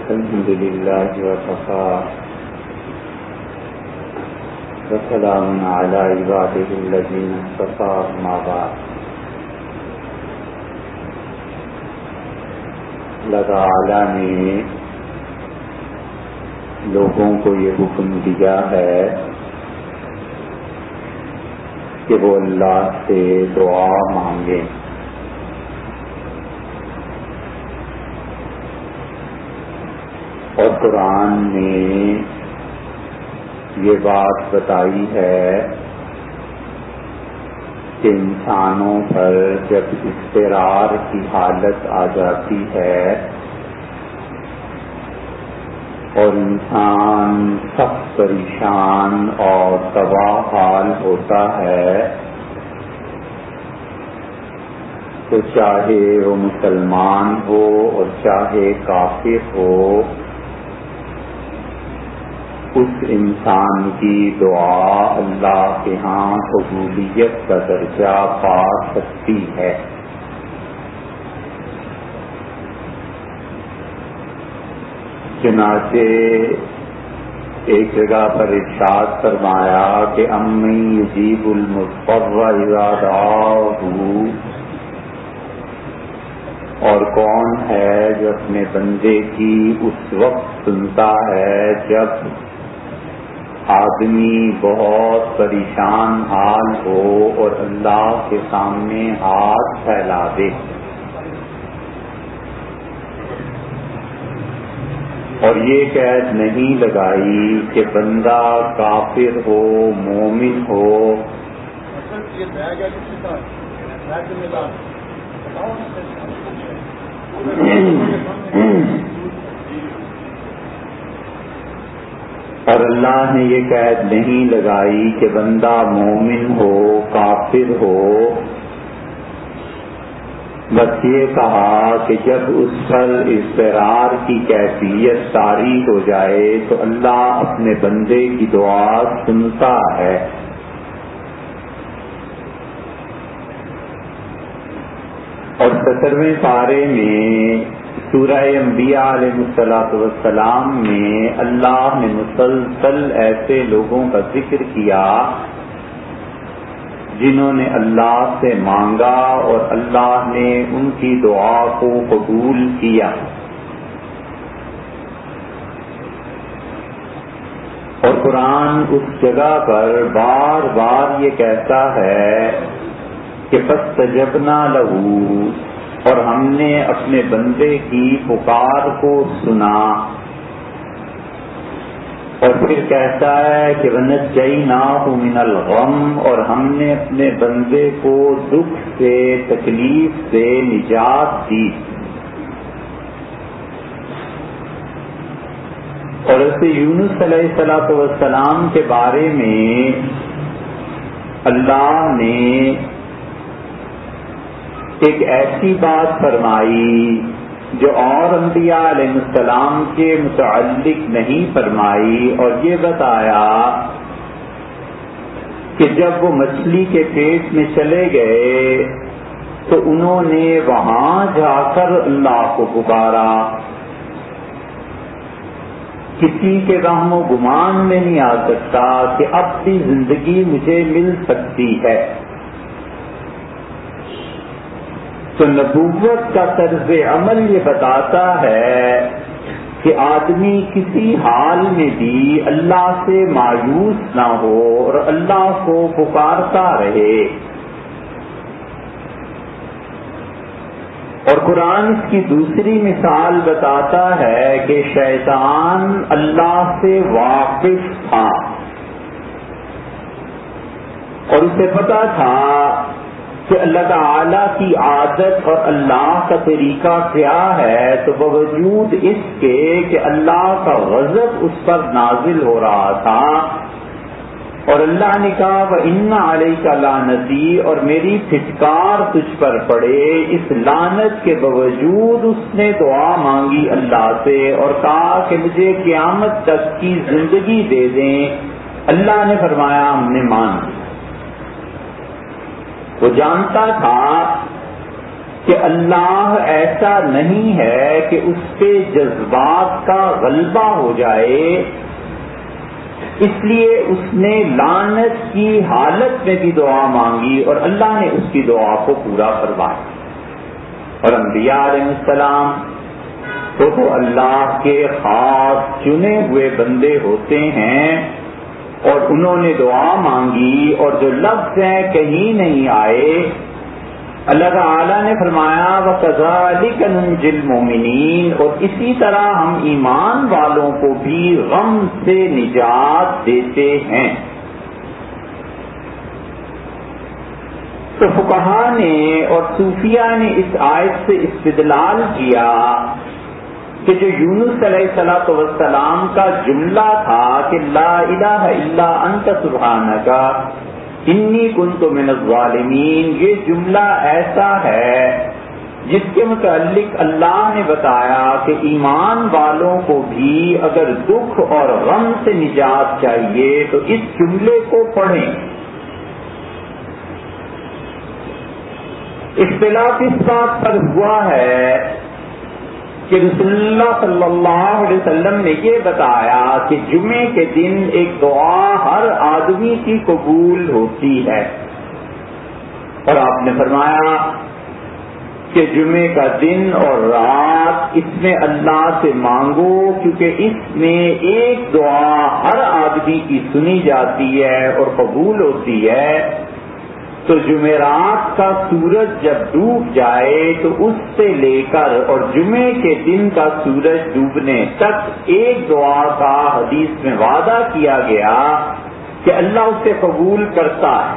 الحمد لله وكفى وسلام على عباده الذين اصطفى أما بعد. اللہ تعالی نے لوگوں کو یہ حکم دیا ہے کہ وہ اللہ سے دعا مانگیں. اور قرآن نے یہ بات بتائی ہے کہ انسانوں پر جب اضطرار کی حالت آ جاتی ہے اور انسان سخت پریشان اور تباہ حال ہوتا ہے تو چاہے وہ مسلمان ہو اور چاہے کافر ہو، اس انسان کی دعا اللہ کے ہاں قبولیت کا درجہ پا سکتی ہے. چنانچہ ایک جگہ پر ارشاد فرمایا کہ امن یجیب المضطر اذا دعاہ، اور کون ہے جو اپنے بندے کی اس وقت سنتا ہے جب آدمی بہت پریشان حال ہو اور اللہ کے سامنے ہاتھ پھیلا دے. اور یہ قید نہیں لگائی کہ بندہ کافر ہو مومن ہو، اور اللہ نے یہ قید نہیں لگائی کہ بندہ مومن ہو کافر ہو، بس یہ کہا کہ جب اس پر اضطرار کی کیفیت طاری ہو جائے تو اللہ اپنے بندے کی دعا سنتا ہے. اور 17ویں پارے میں سورہ انبیاء علیہ السلام میں اللہ نے مسلسل ایسے لوگوں کا ذکر کیا جنہوں نے اللہ سے مانگا اور اللہ نے ان کی دعا کو قبول کیا. اور قرآن اس جگہ پر بار بار یہ کہتا ہے کہ فاستجبنا لہ، اور ہم نے اپنے بندے کی پکار کو سنا. اور پھر کہتا ہے کہ وَنَجَّيْنَاهُ مِنَ الْغَمِّ، اور ہم نے اپنے بندے کو دکھ سے تکلیف سے نجات دی. اور اسے یونس علیہ السلام کے بارے میں اللہ نے ایک ایسی بات فرمائی جو اور انبیاء علیہ السلام کے متعلق نہیں فرمائی، اور یہ بتایا کہ جب وہ مچھلی کے پیٹ میں چلے گئے تو انہوں نے وہاں جا کر اللہ کو پکارا. کسی کے وہم و گمان میں نہیں آ سکتا کہ اب بھی زندگی مجھے مل سکتی ہے. تو نبوت کا طرز عمل یہ بتاتا ہے کہ آدمی کسی حال میں بھی اللہ سے مایوس نہ ہو اور اللہ کو پکارتا رہے. اور قرآن اس کی دوسری مثال بتاتا ہے کہ شیطان اللہ سے واقف تھا اور اسے پتا تھا کہ اللہ تعالیٰ کی عادت اور اللہ کا طریقہ کیا ہے، تو باوجود اس کے کہ اللہ کا غضب اس پر نازل ہو رہا تھا اور اللہ نے کہا وَإِنَّ عَلَيْكَ لَعْنَتِي، اور میری پھٹکار تجھ پر پڑے، اس لعنت کے باوجود اس نے دعا مانگی اللہ سے اور کہا کہ مجھے قیامت تک کی زندگی دے دیں. اللہ نے فرمایا ہم نے مان لی. وہ جانتا تھا کہ اللہ ایسا نہیں ہے کہ اس پہ جذبات کا غلبہ ہو جائے، اس لیے اس نے لعنت کی حالت میں بھی دعا مانگی اور اللہ نے اس کی دعا کو پورا کروایا۔ اور انبیاء علیہ السلام تو اللہ کے خاص چنے ہوئے بندے ہوتے ہیں، اور انہوں نے دعا مانگی اور جو لفظ ہیں کہیں نہیں آئے۔ اللہ تعالیٰ نے فرمایا وَكَذَلِكَ نُنْجِي الْمُؤْمِنِينَ، اور اسی طرح ہم ایمان والوں کو بھی غم سے نجات دیتے ہیں۔ تو فقہاء نے اور صوفیہ نے اس آیت سے استدلال کیا کہ جو یونس علیہ السلام کا جملہ تھا کہ لا الہ الا انت سبحانک انی کنت من الظالمین، یہ جملہ ایسا ہے جس کے متعلق اللہ نے بتایا کہ ایمان والوں کو بھی اگر دکھ اور غم سے نجات چاہیے تو اس جملے کو پڑھیں۔ اختلاف اس بات پر ہوا ہے کہ رسول اللہ صلی اللہ علیہ وسلم نے یہ بتایا کہ جمعے کے دن ایک دعا ہر آدمی کی قبول ہوتی ہے، اور آپ نے فرمایا کہ جمعے کا دن اور رات اس میں اللہ سے مانگو، کیونکہ اس میں ایک دعا ہر آدمی کی سنی جاتی ہے اور قبول ہوتی ہے۔ تو جمعرات کا سورج جب ڈوب جائے تو اس سے لے کر اور جمعے کے دن کا سورج ڈوبنے تک ایک دعا کا حدیث میں وعدہ کیا گیا کہ اللہ اسے قبول کرتا ہے۔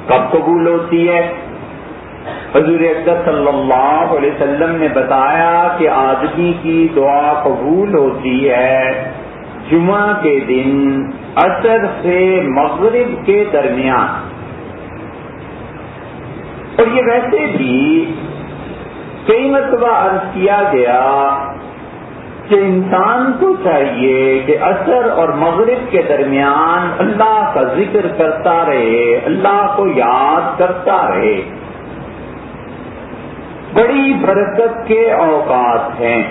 کب قبول ہوتی ہے؟ حضور اقدس صلی اللہ علیہ وسلم نے بتایا کہ آدمی کی دعا قبول ہوتی ہے جمعہ کے دن عصر سے مغرب کے درمیان۔ اور یہ ویسے بھی کئی مرتبہ عرض کیا گیا کہ انسان کو چاہیے کہ عصر اور مغرب کے درمیان اللہ کا ذکر کرتا رہے، اللہ کو یاد کرتا رہے۔ بڑی برکت کے اوقات ہیں،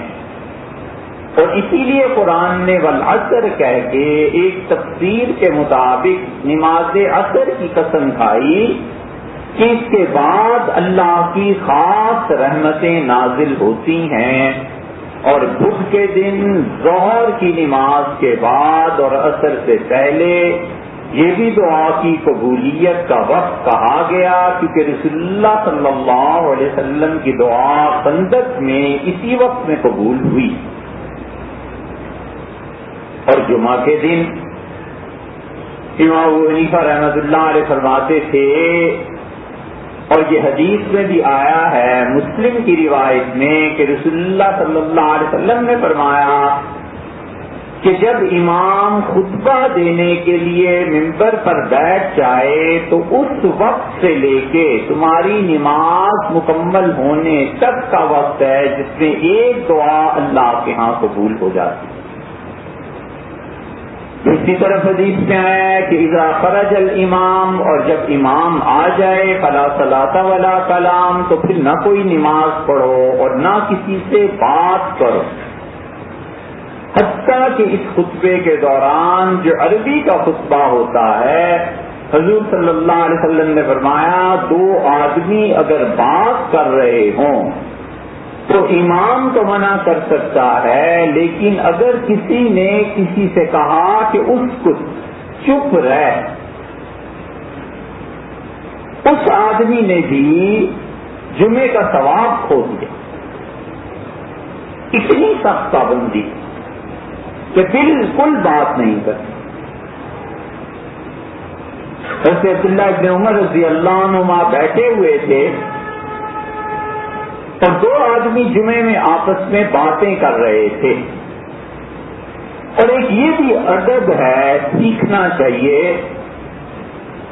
اور اسی لیے قرآن نے والعصر کہہ کے ایک تفسیر کے مطابق نماز عصر کی قسم کھائی کہ اس کے بعد اللہ کی خاص رحمتیں نازل ہوتی ہیں، اور بدھ کے دن ظہر کی نماز کے بعد اور عصر سے پہلے یہ بھی دعا کی قبولیت کا وقت کہا گیا، کیونکہ رسول اللہ صلی اللہ علیہ وسلم کی دعا خندق میں اسی وقت میں قبول ہوئی۔ اور جمعہ کے دن امام ابو حنیفہ رحمۃ اللہ علیہ فرماتے تھے، اور یہ حدیث میں بھی آیا ہے مسلم کی روایت میں کہ رسول اللہ صلی اللہ علیہ وسلم نے فرمایا کہ جب امام خطبہ دینے کے لیے ممبر پر بیٹھ جائے تو اس وقت سے لے کے تمہاری نماز مکمل ہونے تک کا وقت ہے جس میں ایک دعا اللہ کے ہاں قبول ہو جاتی ہے۔ دوسری طرف حدیث میں ہے کہ اذا خرج الامام، اور جب امام آ جائے فلا صلاۃ ولا کلام، تو پھر نہ کوئی نماز پڑھو اور نہ کسی سے بات کرو، حتیٰ کہ اس خطبے کے دوران جو عربی کا خطبہ ہوتا ہے، حضور صلی اللہ علیہ وسلم نے فرمایا دو آدمی اگر بات کر رہے ہوں تو امام تو منع کر سکتا ہے، لیکن اگر کسی نے کسی سے کہا کہ اس کو چپ رہ، اس آدمی نے بھی جمعے کا ثواب کھو دیا۔ اتنی سخت پابندی کہ بالکل بات نہیں کرتی۔ حضرت عبداللہ ابن عمر رضی اللہ عنہما بیٹھے ہوئے تھے اور دو آدمی جمعے میں آپس میں باتیں کر رہے تھے، اور ایک یہ بھی ادب ہے سیکھنا چاہیے،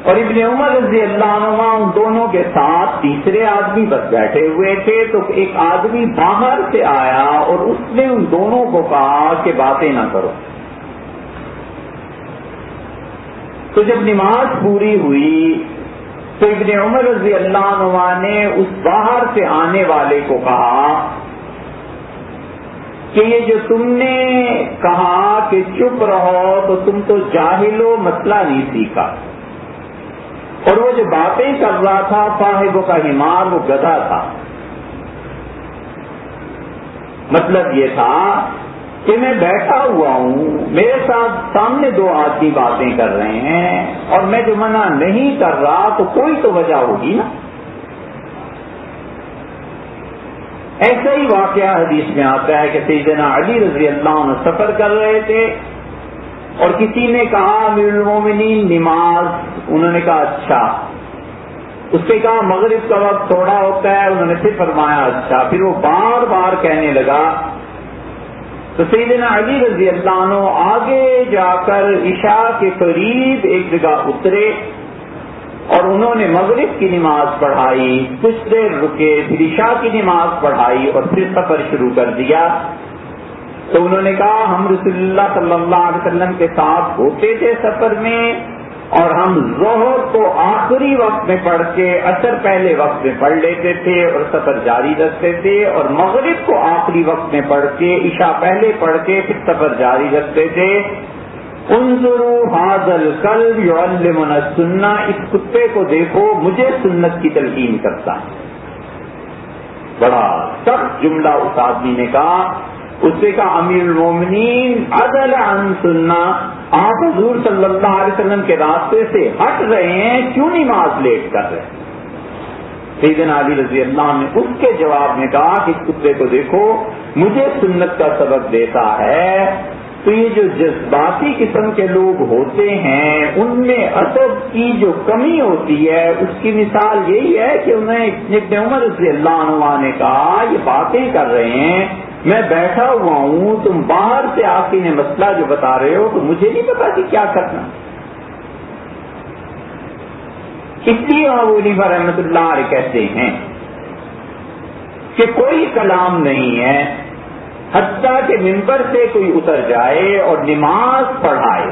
اور ابن عمر رضی اللہ عنہ ان دونوں کے ساتھ تیسرے آدمی بس بیٹھے ہوئے تھے، تو ایک آدمی باہر سے آیا اور اس نے ان دونوں کو کہا کہ باتیں نہ کرو۔ تو جب نماز پوری ہوئی تو ابن عمر رضی اللہ عنہ نے اس باہر سے آنے والے کو کہا کہ یہ جو تم نے کہا کہ چپ رہو تو تم تو جاہل ہو، مسئلہ نہیں سیکھا. اور وہ جو باتیں کر رہا تھا صاحب کا حمار، وہ گدھا تھا. مطلب یہ تھا کہ میں بیٹھا ہوا ہوں، میرے ساتھ سامنے دو آدمی باتیں کر رہے ہیں اور میں جو منع نہیں کر رہا تو کوئی تو وجہ ہوگی نا. ایسا ہی واقعہ حدیث میں آتا ہے کہ سیدنا علی رضی اللہ عنہ سفر کر رہے تھے اور کسی نے کہا امیر المومنین نماز. انہوں نے کہا اچھا. اس نے کہا مغرب کا وقت تھوڑا ہوتا ہے. انہوں نے پھر فرمایا اچھا. پھر وہ بار بار کہنے لگا تو سیدنا علی رضی اللہ عنہ آگے جا کر عشاء کے قریب ایک جگہ اترے اور انہوں نے مغرب کی نماز پڑھائی، کچھ دیر رکے، پھر عشاء کی نماز پڑھائی اور پھر سفر شروع کر دیا. تو انہوں نے کہا ہم رسول اللہ صلی اللہ علیہ وسلم کے ساتھ ہوتے تھے سفر میں، اور ہم ظہر کو آخری وقت میں پڑھ کے عصر پہلے وقت میں پڑھ لیتے تھے اور سفر جاری رکھتے تھے، اور مغرب کو آخری وقت میں پڑھ کے عشاء پہلے پڑھ کے پھر سفر جاری رکھتے تھے. انظروا ھذا الکلب یعلمنا السنہ، اس کتے کو دیکھو مجھے سنت کی تلقین کرتا ہے. بڑا سخت جملہ اس آدمی نے کہا. اس نے کہا امیر المومنین عدل عن سنہ، آپ حضور صلی اللہ علیہ وسلم کے راستے سے ہٹ رہے ہیں، کیوں نماز لیٹ کر رہے ہیں؟ سیدنا علی رضی اللہ عنہ نے اس کے جواب میں کہا کہ اس کتے کو دیکھو مجھے سنت کا سبق دیتا ہے. تو یہ جو جذباتی قسم کے لوگ ہوتے ہیں ان میں ادب کی جو کمی ہوتی ہے اس کی مثال یہی ہے کہ انہیں ابن عمر رضی اللہ عنہ نے کہا یہ باتیں کر رہے ہیں، میں بیٹھا ہوا ہوں، تم باہر سے آ کے مسئلہ جو بتا رہے ہو تو مجھے نہیں پتا کہ کیا کرنا. اس لیے ابو حنیفہ رحمۃ اللہ علیہ کہتے ہیں کہ کوئی کلام نہیں ہے حتیٰ کہ ممبر سے کوئی اتر جائے اور نماز پڑھائے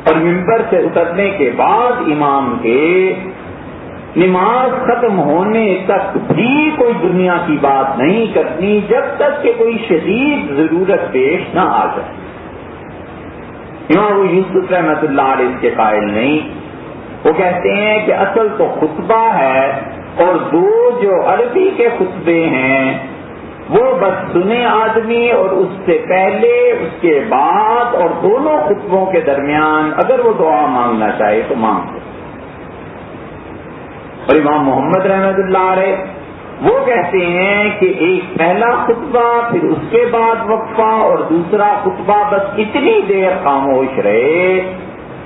اور ممبر سے اترنے کے بعد امام کے نماز ختم ہونے تک بھی کوئی دنیا کی بات نہیں کرنی جب تک کہ کوئی شدید ضرورت پیش نہ آ جائے. امام ابو یوسف رحمۃ اللہ علیہ اس کے قائل نہیں. وہ کہتے ہیں کہ اصل تو خطبہ ہے اور دو جو عربی کے خطبے ہیں وہ بس سنے آدمی، اور اس سے پہلے اس کے بعد اور دونوں خطبوں کے درمیان اگر وہ دعا مانگنا چاہے تو مانگ لے. اور امام محمد رحمۃ اللہ علیہ وہ کہتے ہیں کہ ایک پہلا خطبہ پھر اس کے بعد وقفہ اور دوسرا خطبہ، بس اتنی دیر خاموش رہے.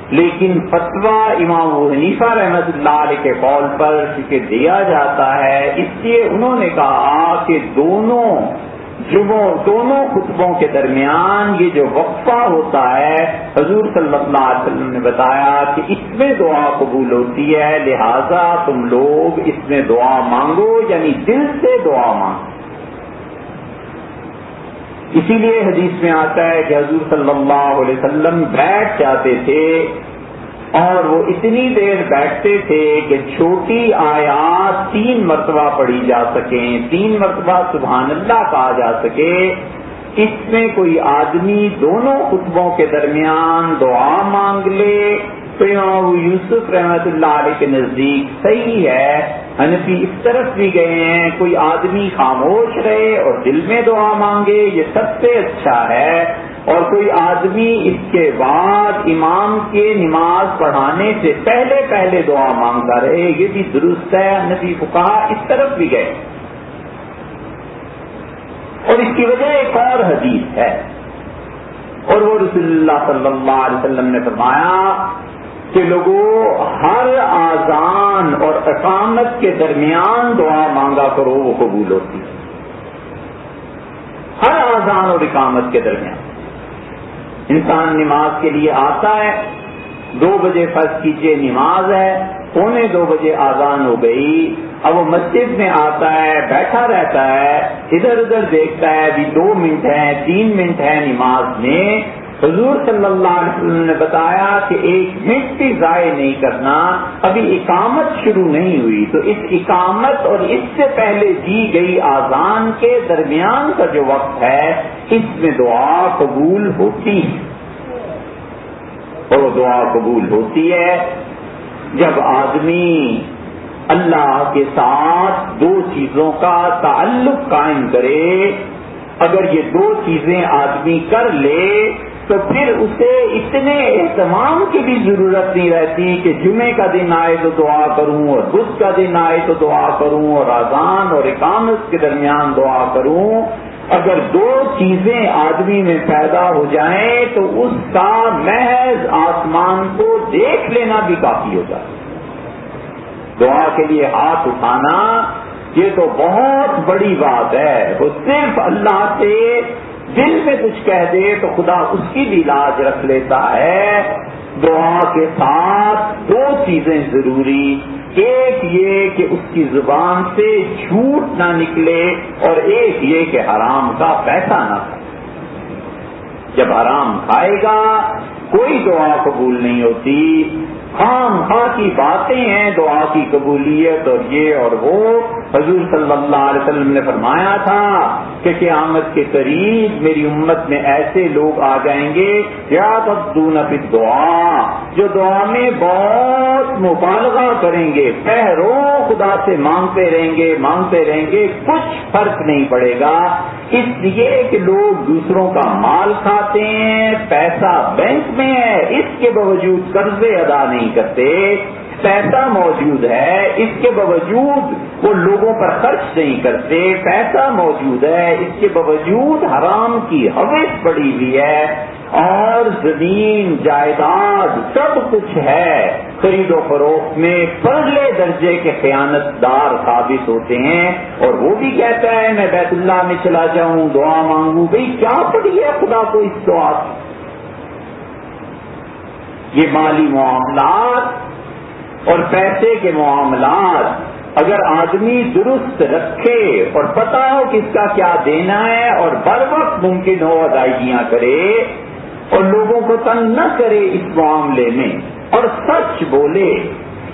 لیکن فتویٰ امام ابو حنیفہ رحمۃ اللہ علیہ کے قول پر چونکہ دیا جاتا ہے اس لیے انہوں نے کہا کہ دونوں خطبوں کے درمیان یہ جو وقفہ ہوتا ہے حضور صلی اللہ علیہ وسلم نے بتایا کہ اس میں دعا قبول ہوتی ہے، لہذا تم لوگ اس میں دعا مانگو، یعنی دل سے دعا مانگو. اسی لیے حدیث میں آتا ہے کہ حضور صلی اللہ علیہ وسلم بیٹھ جاتے تھے اور وہ اتنی دیر بیٹھتے تھے کہ چھوٹی آیات 3 مرتبہ پڑھی جا سکیں، 3 مرتبہ سبحان اللہ کہا جا سکے. اس میں کوئی آدمی دونوں خطبوں کے درمیان دعا مانگ لے تو امام ابو یوسف رحمۃ اللہ علیہ کے نزدیک صحیح ہے. حنفی اس طرف بھی گئے ہیں کوئی آدمی خاموش رہے اور دل میں دعا مانگے یہ سب سے اچھا ہے، اور کوئی آدمی اس کے بعد امام کے نماز پڑھانے سے پہلے دعا مانگتا رہے یہ بھی درست ہے. حنفی فقہا اس طرف بھی گئے. اور اس کی وجہ ایک اور حدیث ہے، اور وہ رسول اللہ صلی اللہ علیہ وسلم نے فرمایا کہ لوگوں ہر آذان اور اقامت کے درمیان دعا مانگا کرو وہ قبول ہوتی ہے. ہر آذان اور اقامت کے درمیان انسان نماز کے لیے آتا ہے، 2 بجے فرض کیجئے نماز ہے، 1:45 بجے آذان ہو گئی، اب وہ مسجد میں آتا ہے، بیٹھا رہتا ہے، ادھر ادھر دیکھتا ہے، ابھی 2 منٹ ہیں 3 منٹ ہیں نماز میں، حضور صلی اللہ علیہ وسلم نے بتایا کہ 1 منٹ بھی ضائع نہیں کرنا، ابھی اقامت شروع نہیں ہوئی تو اس اقامت اور اس سے پہلے دی گئی اذان کے درمیان کا جو وقت ہے اس میں دعا قبول ہوتی ہے، اور وہ دعا قبول ہوتی ہے جب آدمی اللہ کے ساتھ 2 چیزوں کا تعلق قائم کرے۔ اگر یہ 2 چیزیں آدمی کر لے تو پھر اسے اتنے اہتمام کی بھی ضرورت نہیں رہتی کہ جمعے کا دن آئے تو دعا کروں اور بدھ کا دن آئے تو دعا کروں اور اذان اور اقامت کے درمیان دعا کروں۔ اگر 2 چیزیں آدمی میں پیدا ہو جائیں تو اس کا محض آسمان کو دیکھ لینا بھی کافی ہو جائے۔ دعا کے لیے ہاتھ اٹھانا یہ تو بہت بڑی بات ہے، وہ صرف اللہ سے دل میں کچھ کہہ دے تو خدا اس کی بھی لاج رکھ لیتا ہے۔ دعا کے ساتھ 2 چیزیں ضروری، ایک یہ کہ اس کی زبان سے جھوٹ نہ نکلے اور ایک یہ کہ حرام کا پیسہ نہ کھائے۔ جب حرام کھائے گا کوئی دعا قبول نہیں ہوتی، خام خواہ کی باتیں ہیں دعا کی قبولیت اور یہ اور وہ۔ حضور صلی اللہ علیہ وسلم نے فرمایا تھا کہ قیامت کے قریب میری امت میں ایسے لوگ آ جائیں گے یعتدون فی الدعاء، جو دعا میں بہت مبالغہ کریں گے، پہروں خدا سے مانگتے رہیں گے، کچھ فرق نہیں پڑے گا، اس لیے کہ لوگ دوسروں کا مال کھاتے ہیں، پیسہ بینک میں ہے، اس کے باوجود قرضے ادا نہیں کرتے، پیسہ موجود ہے اس کے باوجود وہ لوگوں پر خرچ نہیں کرتے، پیسہ موجود ہے اس کے باوجود حرام کی ہوس پڑی ہوئی ہے، اور زمین جائیداد سب کچھ ہے، خرید و فروخت میں پرلے درجے کے خیانت دار ثابت ہوتے ہیں، اور وہ بھی کہتا ہے میں بیت اللہ میں چلا جاؤں دعا مانگوں، بھئی کیا پڑی ہے خدا کو اس دعا کی؟ یہ مالی معاملات اور پیسے کے معاملات اگر آدمی درست رکھے اور پتہ ہو کہ اس کا کیا دینا ہے اور بر وقت ممکن ہو ادائیگیاں کرے اور لوگوں کو تنگ نہ کرے اس معاملے میں اور سچ بولے،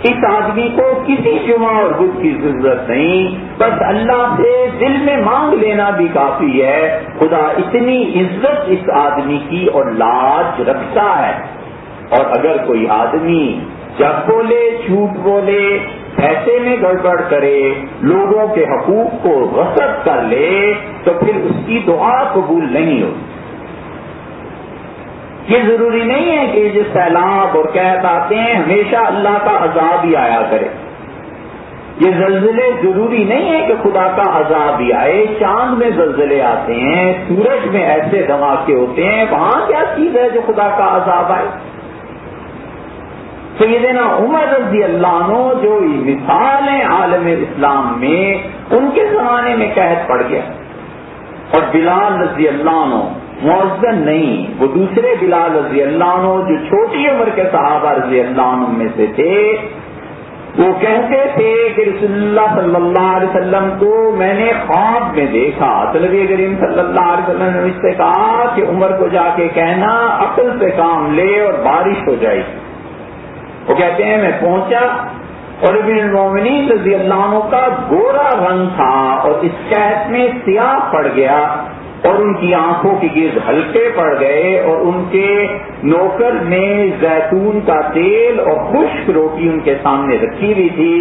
اس آدمی کو کسی جمعہ اور بدھ کی ضرورت نہیں، بس اللہ سے دل میں مانگ لینا بھی کافی ہے، خدا اتنی عزت اس آدمی کی اور لاج رکھتا ہے۔ اور اگر کوئی آدمی جب بولے جھوٹ بولے، پیسے میں گڑبڑ کرے، لوگوں کے حقوق کو غصب کر لے تو پھر اس کی دعا قبول نہیں ہوتی۔ یہ ضروری نہیں ہے کہ جو سیلاب اور قحط آتے ہیں ہمیشہ اللہ کا عذاب ہی آیا کرے، یہ زلزلے ضروری نہیں ہے کہ خدا کا عذاب ہی آئے، چاند میں زلزلے آتے ہیں، سورج میں ایسے دھماکے ہوتے ہیں، وہاں کیا چیز ہے جو خدا کا عذاب آئے؟ سیدنا عمر رضی اللہ عنہ جو مثال ہیں عالم اسلام میں، ان کے زمانے میں قحط پڑ گیا، اور بلال رضی اللہ عنہ مؤذن نہیں، وہ دوسرے بلال رضی اللہ عنہ جو چھوٹی عمر کے صحابہ رضی اللہ عنہ میں سے تھے، وہ کہتے تھے کہ رسول اللہ صلی اللہ علیہ وسلم کو میں نے خواب میں دیکھا، نبی کریم صلی اللہ علیہ وسلم نے مجھ سے کہا کہ عمر کو جا کے کہنا عقل سے کام لے اور بارش ہو جائے گی۔ وہ کہتے ہیں میں پہنچا اور ابن المومنین رضی اللہ عنہ کا گورا رنگ تھا اور اس قحط میں سیاہ پڑ گیا اور ان کی آنکھوں کے گرد ہلکے پڑ گئے، اور ان کے نوکر نے زیتون کا تیل اور خشک روٹی ان کے سامنے رکھی ہوئی تھی،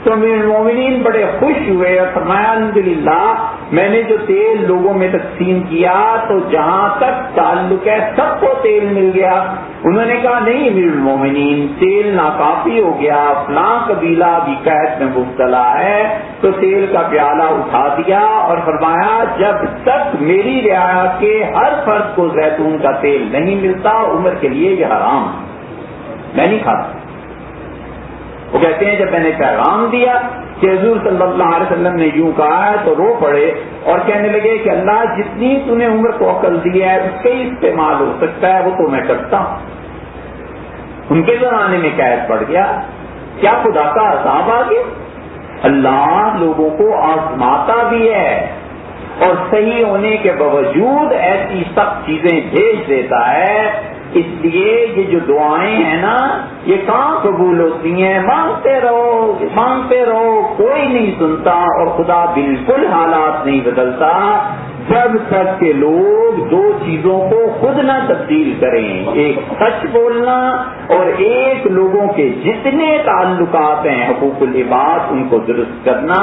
تو امیر المومنین بڑے خوش ہوئے اور فرمایا الحمدللہ میں نے جو تیل لوگوں میں تقسیم کیا تو جہاں تک تعلق ہے سب کو تیل مل گیا۔ انہوں نے کہا نہیں امیر المومنین، تیل ناکافی ہو گیا، فلاں قبیلہ بھی قحط میں مبتلا ہے، تو تیل کا پیالہ اٹھا دیا اور فرمایا جب تک میری رعایا کے ہر فرد کو زیتون کا تیل نہیں ملتا عمر کے لیے یہ حرام، میں نہیں کھاتا۔ وہ کہتے ہیں جب میں نے پیغام دیا کہ حضور صلی اللہ علیہ وسلم نے یوں کہا ہے تو رو پڑے اور کہنے لگے کہ اللہ جتنی تو نے عمر کو عقل دی ہے اس سے ہی استعمال ہو سکتا ہے وہ تو میں کرتا ہوں۔ ان کے زمانے میں قحط پڑ گیا، کیا خدا کا عذاب آ گیا؟ اللہ لوگوں کو آزماتا بھی ہے، اور صحیح ہونے کے باوجود ایسی سخت چیزیں بھیج دیتا ہے. اس لیے یہ جو دعائیں ہیں نا یہ کہاں قبول ہوتی ہیں؟ مانگتے رہو کوئی نہیں سنتا اور خدا بالکل حالات نہیں بدلتا جب تک کہ لوگ دو چیزوں کو خود نہ تبدیل کریں، ایک سچ بولنا اور ایک لوگوں کے جتنے تعلقات ہیں حقوق العباد ان کو درست کرنا.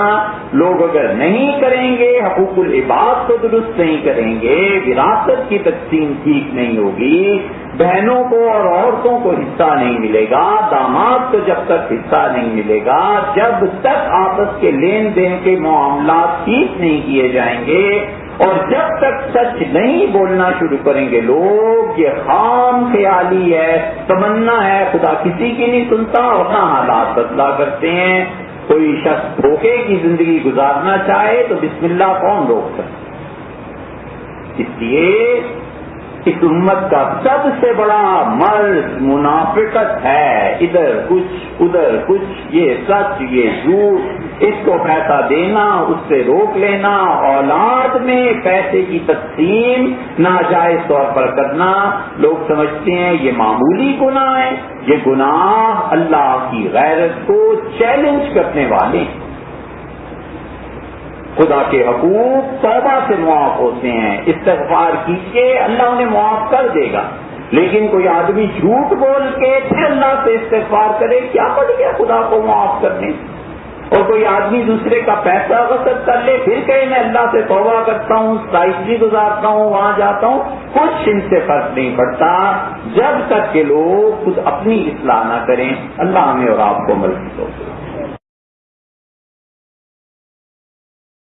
لوگ اگر نہیں کریں گے حقوق العباد کو درست نہیں کریں گے، وراثت کی تقسیم ٹھیک نہیں ہوگی، بہنوں کو اور عورتوں کو حصہ نہیں ملے گا، داماد کو جب تک حصہ نہیں ملے گا، جب تک آپس کے لین دین کے معاملات ٹھیک نہیں کیے جائیں گے اور جب تک سچ نہیں بولنا شروع کریں گے لوگ، یہ خام خیالی ہے، تمنا ہے، خدا کسی کی نہیں سنتا اور نہ حالات بدلا کرتے ہیں. کوئی شخص دھوکے کی زندگی گزارنا چاہے تو بسم اللہ کون روک سکتا؟ اس لیے اس امت کا سب سے بڑا مرض منافقت ہے، ادھر کچھ ادھر کچھ، یہ سچ یہ جھوٹ، اس کو پیسہ دینا اس سے روک لینا، اولاد میں پیسے کی تقسیم ناجائز طور پر کرنا. لوگ سمجھتے ہیں یہ معمولی گناہ ہے، یہ گناہ اللہ کی غیرت کو چیلنج کرنے والے ہیں. خدا کے حقوق توبہ سے معاف ہوتے ہیں، استغفار کیجیے اللہ انہیں معاف کر دے گا. لیکن کوئی آدمی جھوٹ بول کے پھر اللہ سے استغفار کرے، کیا پڑ گیا خدا کو معاف کرنے؟ اور کوئی آدمی دوسرے کا پیسہ غصب کر لے پھر کہے میں اللہ سے توبہ کرتا ہوں، سائیکلی گزارتا ہوں، وہاں جاتا ہوں، کچھ ان سے فرق نہیں پڑتا جب تک کہ لوگ خود اپنی اصلاح نہ کریں. اللہ ہمیں اور آپ کو مدد کرے.